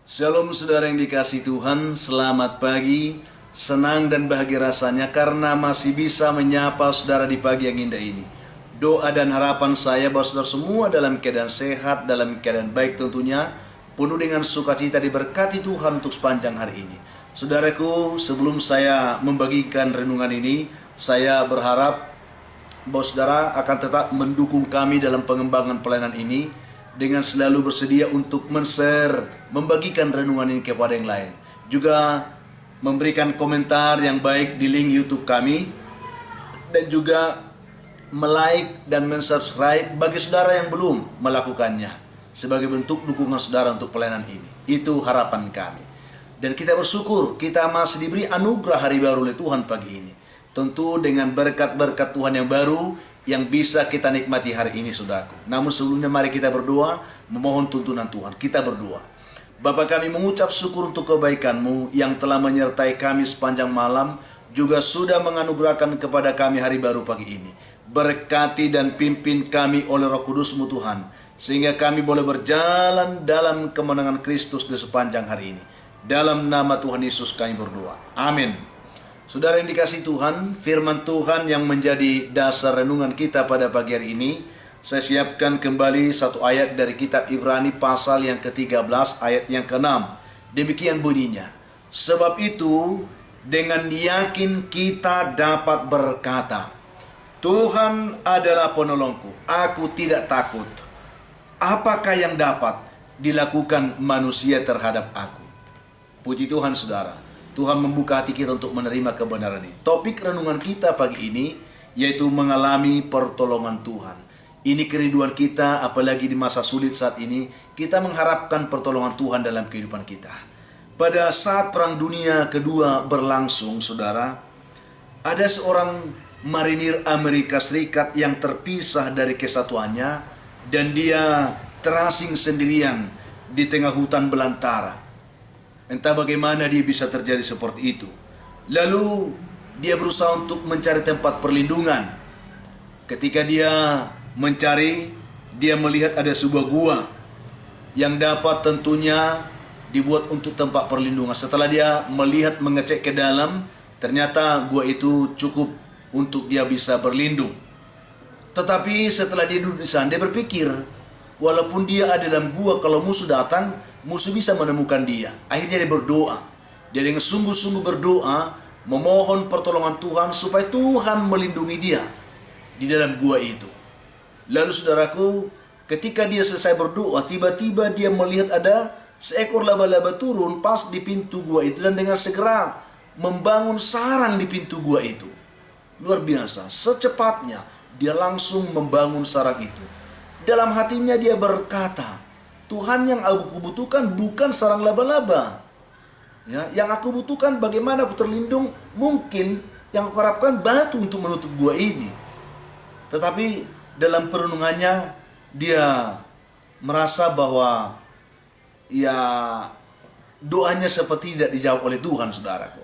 Shalom saudara yang dikasihi Tuhan, selamat pagi. Senang dan bahagia rasanya karena masih bisa menyapa saudara di pagi yang indah ini. Doa dan harapan saya bahwa saudara semua dalam keadaan sehat, dalam keadaan baik tentunya, penuh dengan sukacita diberkati Tuhan untuk sepanjang hari ini. Saudaraku, sebelum saya membagikan renungan ini, saya berharap bahwa saudara akan tetap mendukung kami dalam pengembangan pelayanan ini dengan selalu bersedia untuk men-share, membagikan renungan ini kepada yang lain. Juga memberikan komentar yang baik di link YouTube kami, dan juga like dan subscribe bagi saudara yang belum melakukannya, sebagai bentuk dukungan saudara untuk pelayanan ini. Itu harapan kami. Dan kita bersyukur kita masih diberi anugerah hari baru oleh Tuhan pagi ini. Tentu dengan berkat-berkat Tuhan yang baru yang bisa kita nikmati hari ini, saudaraku. Namun sebelumnya mari kita berdoa, memohon tuntunan Tuhan. Kita berdoa. Bapa, kami mengucap syukur untuk kebaikan-Mu yang telah menyertai kami sepanjang malam, juga sudah menganugerahkan kepada kami hari baru pagi ini. Berkati dan pimpin kami oleh Roh Kudus-Mu Tuhan, sehingga kami boleh berjalan dalam kemenangan Kristus di sepanjang hari ini. Dalam nama Tuhan Yesus kami berdoa. Amin. Saudara yang dikasihi Tuhan, firman Tuhan yang menjadi dasar renungan kita pada pagi hari ini, saya siapkan kembali satu ayat dari kitab Ibrani pasal yang ke-13 ayat yang ke-6. Demikian bunyinya, sebab itu dengan yakin kita dapat berkata, Tuhan adalah penolongku, aku tidak takut. Apakah yang dapat dilakukan manusia terhadap aku? Puji Tuhan saudara. Tuhan membuka hati kita untuk menerima kebenaran ini. Topik renungan kita pagi ini yaitu mengalami pertolongan Tuhan. Ini kerinduan kita, apalagi di masa sulit saat ini, kita mengharapkan pertolongan Tuhan dalam kehidupan kita. Pada saat Perang Dunia Kedua berlangsung, saudara, ada seorang marinir Amerika Serikat yang terpisah dari kesatuannya, dan dia terasing sendirian di tengah hutan belantara. Entah bagaimana dia bisa terjadi seperti itu. Lalu dia berusaha untuk mencari tempat perlindungan. Ketika dia mencari, dia melihat ada sebuah gua yang dapat tentunya dibuat untuk tempat perlindungan. Setelah dia melihat, mengecek ke dalam, ternyata gua itu cukup untuk dia bisa berlindung. Tetapi setelah dia duduk di sana, dia berpikir, walaupun dia ada dalam gua, kalau musuh datang, musuh bisa menemukan dia. Akhirnya dia berdoa. Dia dengan sungguh-sungguh berdoa, memohon pertolongan Tuhan supaya Tuhan melindungi dia di dalam gua itu. Lalu saudaraku, ketika dia selesai berdoa, tiba-tiba dia melihat ada seekor laba-laba turun pas di pintu gua itu, dan dengan segera membangun sarang di pintu gua itu. Luar biasa, secepatnya dia langsung membangun sarang itu. Dalam hatinya dia berkata, Tuhan, yang aku butuhkan bukan sarang laba-laba. Ya, yang aku butuhkan bagaimana aku terlindung. Mungkin yang aku harapkan batu untuk menutup gua ini. Tetapi dalam perenungannya dia merasa bahwa ya doanya seperti tidak dijawab oleh Tuhan, saudaraku.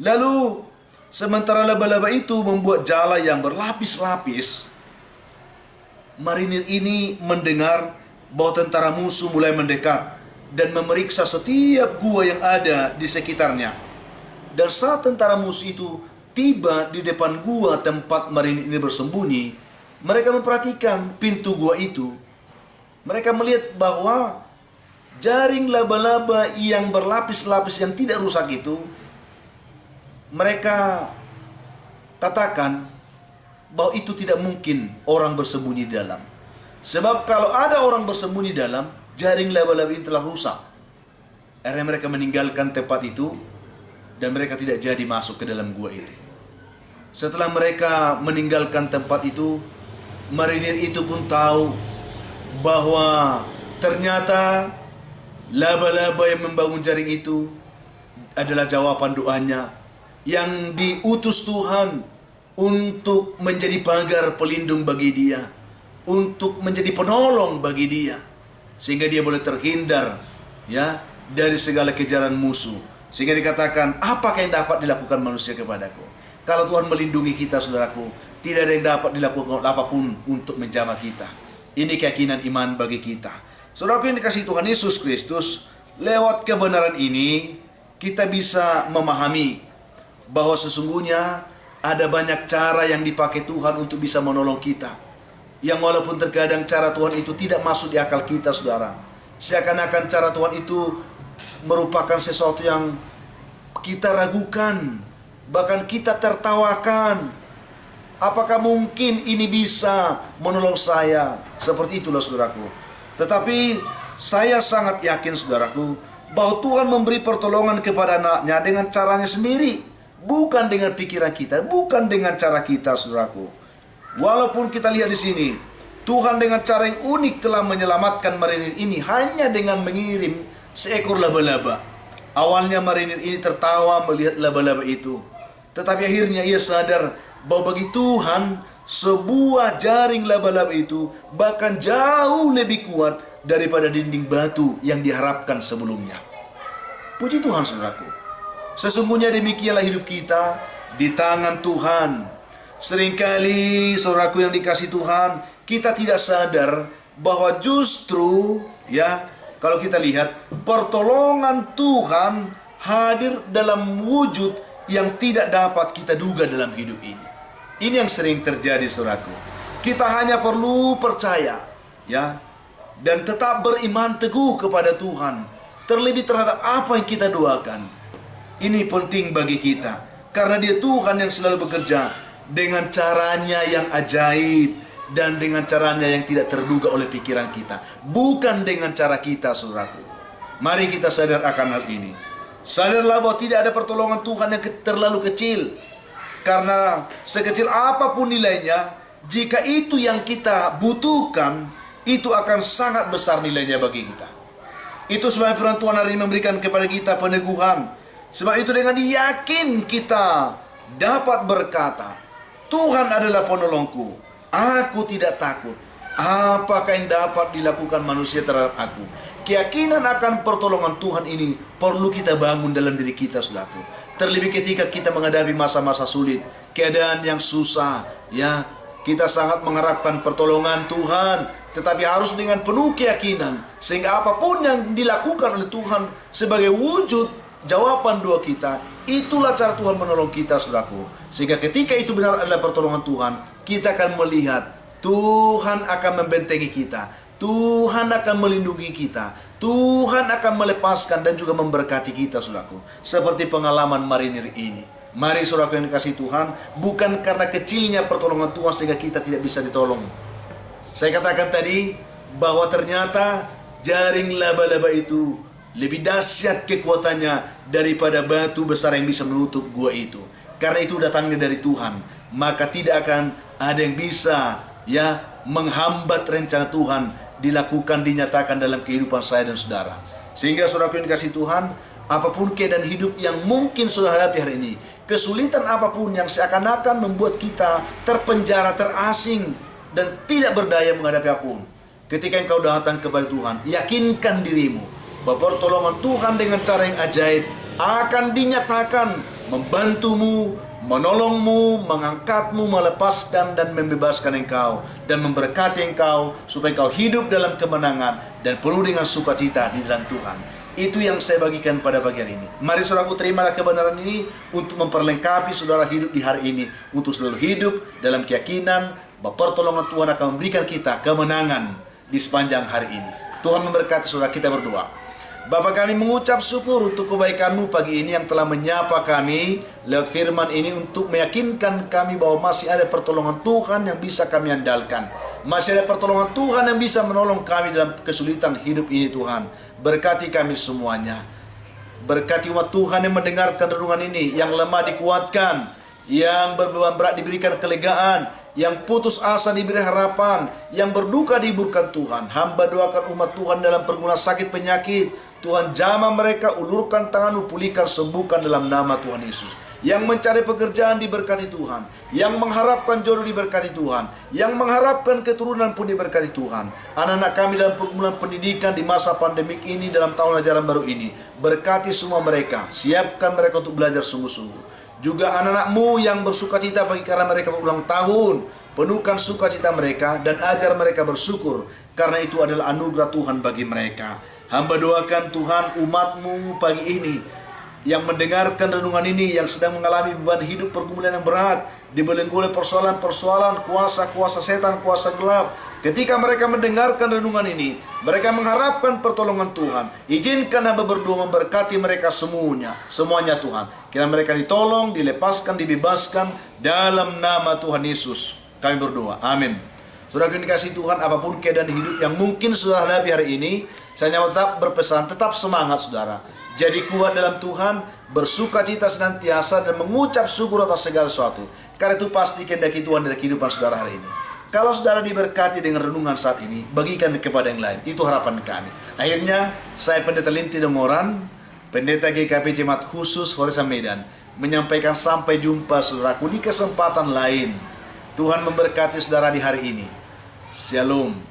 Lalu sementara laba-laba itu membuat jala yang berlapis-lapis, marinir ini mendengar bahwa tentara musuh mulai mendekat dan memeriksa setiap gua yang ada di sekitarnya. Dan saat tentara musuh itu tiba di depan gua tempat marinir ini bersembunyi, mereka memperhatikan pintu gua itu. Mereka melihat bahwa jaring laba-laba yang berlapis-lapis yang tidak rusak itu, mereka katakan bahwa itu tidak mungkin orang bersembunyi di dalam. Sebab kalau ada orang bersembunyi dalam, jaring laba-laba ini telah rusak. Akhirnya mereka meninggalkan tempat itu, dan mereka tidak jadi masuk ke dalam gua itu. Setelah mereka meninggalkan tempat itu, marinir itu pun tahu bahwa ternyata laba-laba yang membangun jaring itu adalah jawaban doanya yang diutus Tuhan untuk menjadi pagar pelindung bagi dia, untuk menjadi penolong bagi dia, sehingga dia boleh terhindar ya dari segala kejaran musuh. Sehingga dikatakan, apakah yang dapat dilakukan manusia kepadaku? Kalau Tuhan melindungi kita, saudaraku, tidak ada yang dapat dilakukan apapun untuk menjamah kita. Ini keyakinan iman bagi kita. Saudaraku yang dikasihi Tuhan Yesus Kristus, Lewat kebenaran ini kita bisa memahami bahwa sesungguhnya ada banyak cara yang dipakai Tuhan untuk bisa menolong kita, yang walaupun terkadang cara Tuhan itu tidak masuk di akal kita, saudara. Seakan-akan cara Tuhan itu merupakan sesuatu yang kita ragukan, bahkan kita tertawakan. Apakah mungkin ini bisa menolong saya? Seperti itulah, saudaraku. Tetapi saya sangat yakin, saudaraku, bahwa Tuhan memberi pertolongan kepada anaknya dengan caranya sendiri, bukan dengan pikiran kita, bukan dengan cara kita, saudaraku. Walaupun kita lihat di sini, Tuhan dengan cara yang unik telah menyelamatkan marinir ini hanya dengan mengirim seekor laba-laba. Awalnya marinir ini tertawa melihat laba-laba itu, tetapi akhirnya ia sadar bahwa bagi Tuhan sebuah jaring laba-laba itu bahkan jauh lebih kuat daripada dinding batu yang diharapkan sebelumnya. Puji Tuhan, saudaraku. Sesungguhnya demikianlah hidup kita di tangan Tuhan. Seringkali, saudaraku yang dikasihi Tuhan, kita tidak sadar bahwa justru kalau kita lihat pertolongan Tuhan hadir dalam wujud yang tidak dapat kita duga dalam hidup ini. Ini yang sering terjadi, saudaraku. Kita hanya perlu percaya, dan tetap beriman teguh kepada Tuhan, terlebih terhadap apa yang kita doakan. Ini penting bagi kita, karena Dia Tuhan yang selalu bekerja dengan caranya yang ajaib dan dengan caranya yang tidak terduga oleh pikiran kita, bukan dengan cara kita, saudaraku. Mari kita sadar akan hal ini. Sadarlah bahwa tidak ada pertolongan Tuhan yang terlalu kecil, karena sekecil apapun nilainya, jika itu yang kita butuhkan, itu akan sangat besar nilainya bagi kita. Itu sebab firman Tuhan hari ini memberikan kepada kita peneguhan. Sebab itu dengan yakin kita dapat berkata, Tuhan adalah penolongku, aku tidak takut. Apakah yang dapat dilakukan manusia terhadap aku? Keyakinan akan pertolongan Tuhan ini perlu kita bangun dalam diri kita, saudaraku. Terlebih ketika kita menghadapi masa-masa sulit, keadaan yang susah, kita sangat mengharapkan pertolongan Tuhan, tetapi harus dengan penuh keyakinan, sehingga apapun yang dilakukan oleh Tuhan sebagai wujud jawaban doa kita, itulah cara Tuhan menolong kita, saudaraku. Sehingga ketika itu benar adalah pertolongan Tuhan, kita akan melihat Tuhan akan membentengi kita, Tuhan akan melindungi kita, Tuhan akan melepaskan dan juga memberkati kita, saudaraku. Seperti pengalaman marinir ini. Mari, saudaraku yang dikasihi Tuhan, bukan karena kecilnya pertolongan Tuhan sehingga kita tidak bisa ditolong. Saya katakan tadi bahwa ternyata jaring laba-laba itu lebih dahsyat kekuatannya daripada batu besar yang bisa menutup gua itu. Karena itu datangnya dari Tuhan, maka tidak akan ada yang bisa menghambat rencana Tuhan dilakukan, dinyatakan dalam kehidupan saya dan saudara. Sehingga saudara yang dikasihi Tuhan, apapun keadaan hidup yang mungkin saudara hadapi hari ini, kesulitan apapun yang seakan-akan membuat kita terpenjara, terasing, dan tidak berdaya menghadapi apapun, ketika engkau datang kepada Tuhan, yakinkan dirimu bahwa pertolongan Tuhan dengan cara yang ajaib akan dinyatakan, membantumu, menolongmu, mengangkatmu, melepaskan dan membebaskan engkau, dan memberkati engkau supaya engkau hidup dalam kemenangan dan penuh dengan sukacita di dalam Tuhan. Itu yang saya bagikan pada pagi hari ini. Mari saudaraku, terimalah kebenaran ini untuk memperlengkapi saudara hidup di hari ini, untuk selalu hidup dalam keyakinan bahwa pertolongan Tuhan akan memberikan kita kemenangan di sepanjang hari ini. Tuhan memberkati saudara. Kita berdoa. Bapa, kami mengucap syukur untuk kebaikan-Mu pagi ini yang telah menyapa kami lewat firman ini untuk meyakinkan kami bahwa masih ada pertolongan Tuhan yang bisa kami andalkan. Masih ada pertolongan Tuhan yang bisa menolong kami dalam kesulitan hidup ini, Tuhan. Berkati kami semuanya. Berkati umat Tuhan yang mendengarkan renungan ini, yang lemah dikuatkan, yang berbeban berat diberikan kelegaan, yang putus asa diberi harapan, yang berduka dihiburkan Tuhan. Hamba doakan umat Tuhan dalam pergumulan sakit penyakit, Tuhan jamah mereka, ulurkan tangan-Mu, pulihkan, sembuhkan dalam nama Tuhan Yesus. Yang mencari pekerjaan diberkati Tuhan, yang mengharapkan jodoh diberkati Tuhan, yang mengharapkan keturunan pun diberkati Tuhan. Anak-anak kami dalam pergumulan pendidikan di masa pandemik ini, dalam tahun ajaran baru ini, berkati semua mereka, siapkan mereka untuk belajar sungguh-sungguh. Juga anak-anak-Mu yang bersukacita bagi karena mereka berulang tahun, penuhkan sukacita mereka dan ajar mereka bersyukur, karena itu adalah anugerah Tuhan bagi mereka. Hamba doakan Tuhan umat-Mu pagi ini yang mendengarkan renungan ini, yang sedang mengalami beban hidup pergumulan yang berat, dibelenggu oleh persoalan-persoalan, kuasa-kuasa setan, kuasa gelap. Ketika mereka mendengarkan renungan ini, mereka mengharapkan pertolongan Tuhan. Izinkan hamba berdoa memberkati mereka semuanya Tuhan. Kiranya mereka ditolong, dilepaskan, dibebaskan dalam nama Tuhan Yesus. Kami berdoa. Amin. Saudara yang dikasihi Tuhan, apapun keadaan hidup yang mungkin sudah hadapi hari ini, saya tetap berpesan, tetap semangat saudara. Jadi kuat dalam Tuhan, bersuka cita senantiasa, dan mengucap syukur atas segala sesuatu. Karena itu pasti kehendaki Tuhan dari kehidupan saudara hari ini. Kalau saudara diberkati dengan renungan saat ini, bagikan kepada yang lain. Itu harapan kami. Akhirnya, saya Pendeta Linti Dongoran, Pendeta GKP Jemaat Khusus Horesan Medan, menyampaikan sampai jumpa saudaraku di kesempatan lain. Tuhan memberkati saudara di hari ini. Shalom.